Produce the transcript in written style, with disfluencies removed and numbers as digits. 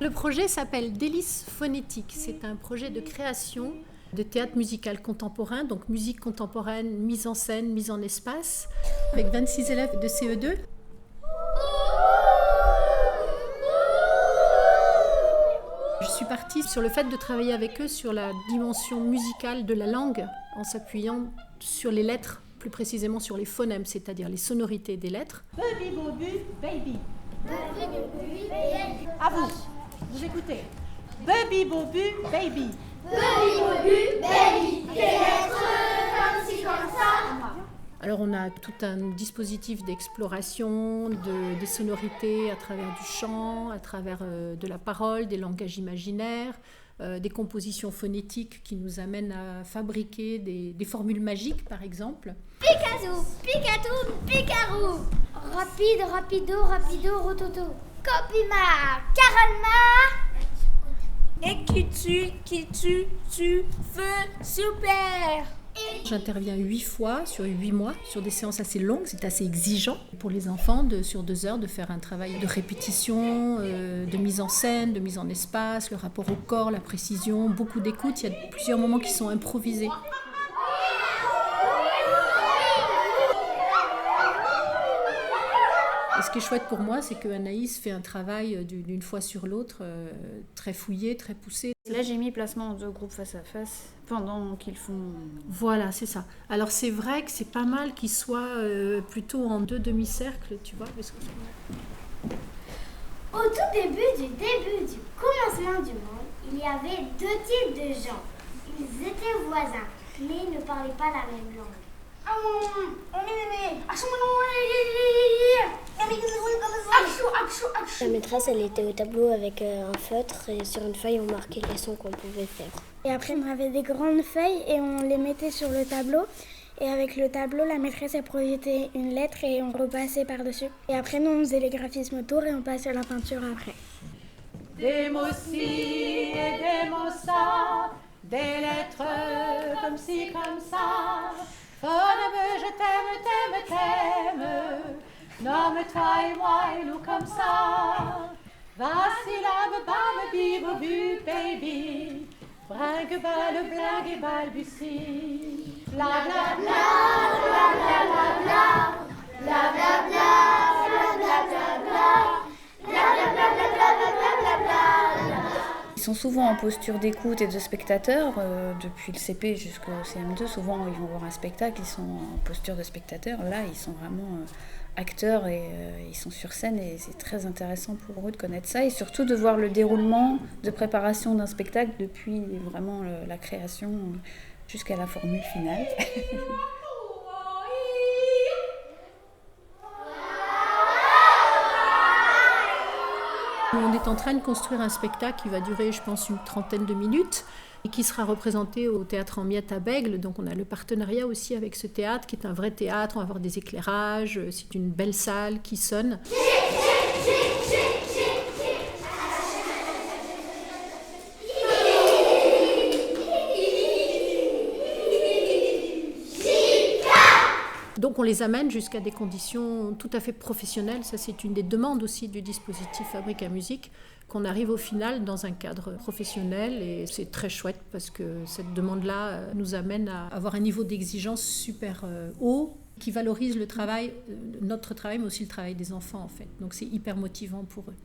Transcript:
Le projet s'appelle Délices phonétiques. C'est un projet de création de théâtre musical contemporain, donc musique contemporaine, mise en scène, mise en espace, avec 26 élèves de CE2. Je suis partie sur le fait de travailler avec eux sur la dimension musicale de la langue, en s'appuyant sur les lettres, plus précisément sur les phonèmes, c'est-à-dire les sonorités des lettres. Baby bobu baby. À vous, vous écoutez. Baby bobu baby. Baby bobu baby. Des lettres comme ci comme ça. Alors on a tout un dispositif d'exploration des sonorités à travers du chant, à travers de la parole, des langages imaginaires, des compositions phonétiques qui nous amènent à fabriquer des formules magiques par exemple. Picasso, Picatou, Picarou. Rapide, rapido, rapido, rototo. Copima, Caralma. Et qui tu, feu, super. J'interviens 8 fois sur 8 mois, sur des séances assez longues, c'est assez exigeant pour les enfants sur 2 heures de faire un travail de répétition, de mise en scène, de mise en espace, le rapport au corps, la précision, beaucoup d'écoute, il y a plusieurs moments qui sont improvisés. Et ce qui est chouette pour moi, c'est que Anaïs fait un travail d'une fois sur l'autre, très fouillé, très poussé. Là, j'ai mis placement de groupe face à face pendant qu'ils font... Voilà, c'est ça. Alors c'est vrai que c'est pas mal qu'ils soient plutôt en 2 demi-cercles, tu vois. Parce que... Au tout début du commencement du monde, il y avait 2 types de gens. Ils étaient voisins, mais ils ne parlaient pas la même langue. La maîtresse, elle était au tableau avec un feutre et sur une feuille, on marquait les sons qu'on pouvait faire. Et après, on avait des grandes feuilles et on les mettait sur le tableau. Et avec le tableau, la maîtresse, elle projetait une lettre et on repassait par-dessus. Et après, nous, on faisait les graphismes autour et on passait la peinture après. Des mots ci et des mots ça, des lettres comme ci, comme ça. Phonème, je t'aime, nomme-toi et moi et nous comme ça. Vacille, bam, bibobu, baby. Brinque, balle, blague et balbutie. Bla bla bla, bla bla bla bla. Bla bla bla, bla bla bla bla. Bla bla bla bla bla bla bla bla. Ils sont souvent en posture d'écoute et de spectateur. Depuis le CP jusqu'au CM2, souvent ils vont voir un spectacle, ils sont en posture de spectateur. Là, ils sont vraiment acteurs et ils sont sur scène et c'est très intéressant pour eux de connaître ça et surtout de voir le déroulement de préparation d'un spectacle depuis vraiment la création jusqu'à la formule finale. On est en train de construire un spectacle qui va durer, je pense, une 30aine de minutes et qui sera représenté au Théâtre en Miettes à Bègles. Donc on a le partenariat aussi avec ce théâtre qui est un vrai théâtre. On va avoir des éclairages, c'est une belle salle qui sonne. Donc on les amène jusqu'à des conditions tout à fait professionnelles. Ça, c'est une des demandes aussi du dispositif Fabrique à musique, qu'on arrive au final dans un cadre professionnel. Et c'est très chouette parce que cette demande-là nous amène à avoir un niveau d'exigence super haut qui valorise le travail, notre travail, mais aussi le travail des enfants en fait. Donc c'est hyper motivant pour eux.